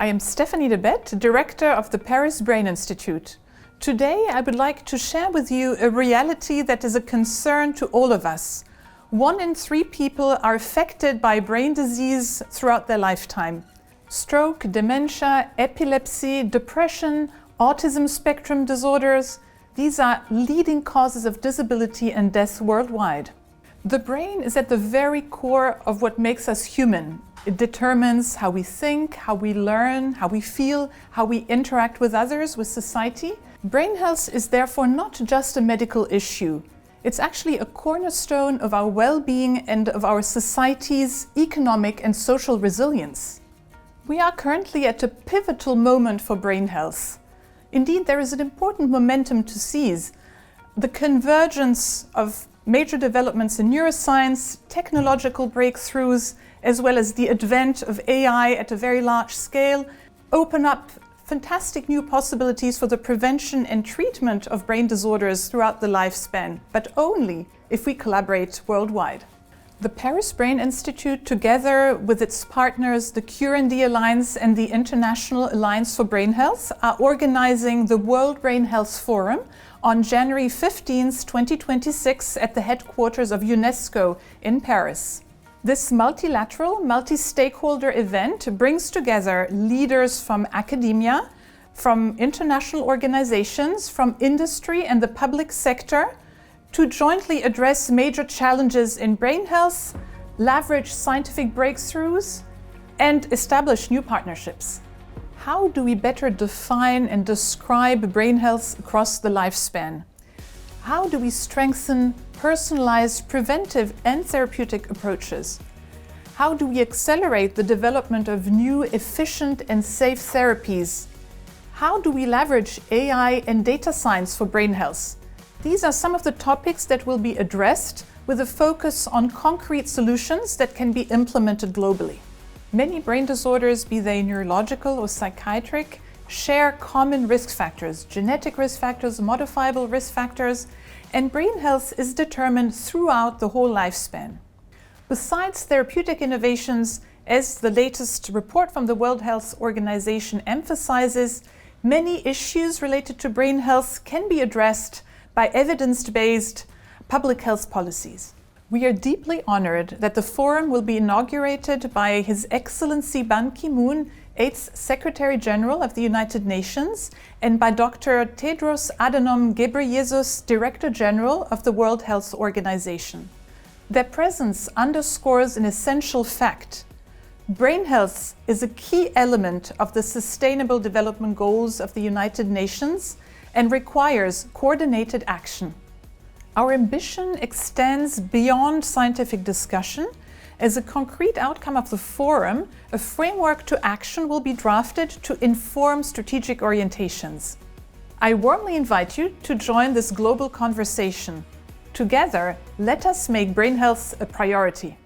I am Stephanie de Bette, Director of the Paris Brain Institute. Today I would like to share with you a reality that is a concern to all of us. 1 in 3 people are affected by brain disease throughout their lifetime. Stroke, dementia, epilepsy, depression, autism spectrum disorders, these are leading causes of disability and death worldwide. The brain is at the very core of what makes us human. It determines how we think, how we learn, how we feel, how we interact with others, with society. Brain health is therefore not just a medical issue. It's actually a cornerstone of our well-being and of our society's economic and social resilience. We are currently at a pivotal moment for brain health. Indeed, there is an important momentum to seize. The convergence of major developments in neuroscience, technological breakthroughs, as well as the advent of AI at a very large scale, open up fantastic new possibilities for the prevention and treatment of brain disorders throughout the lifespan, but only if we collaborate worldwide. The Paris Brain Institute, together with its partners, the Cure&D Alliance and the International Alliance for Brain Health, are organizing the World Brain Health Forum on January 15, 2026 at the headquarters of UNESCO in Paris. This multilateral, multi-stakeholder event brings together leaders from academia, from international organizations, from industry and the public sector to jointly address major challenges in brain health, leverage scientific breakthroughs, and establish new partnerships. How do we better define and describe brain health across the lifespan? How do we strengthen personalized preventive and therapeutic approaches? How do we accelerate the development of new, efficient and safe therapies? How do we leverage AI and data science for brain health? These are some of the topics that will be addressed with a focus on concrete solutions that can be implemented globally. Many brain disorders, be they neurological or psychiatric, share common risk factors, genetic risk factors, modifiable risk factors, and brain health is determined throughout the whole lifespan. Besides therapeutic innovations, as the latest report from the World Health Organization emphasizes, many issues related to brain health can be addressed by evidence-based public health policies. We are deeply honored that the forum will be inaugurated by His Excellency Ban Ki-moon, 8th Secretary General of the United Nations, and by Dr. Tedros Adhanom Ghebreyesus, Director General of the World Health Organization. Their presence underscores an essential fact. Brain health is a key element of the Sustainable Development Goals of the United Nations and requires coordinated action. Our ambition extends beyond scientific discussion. As a concrete outcome of the forum, a framework to action will be drafted to inform strategic orientations. I warmly invite you to join this global conversation. Together, let us make brain health a priority.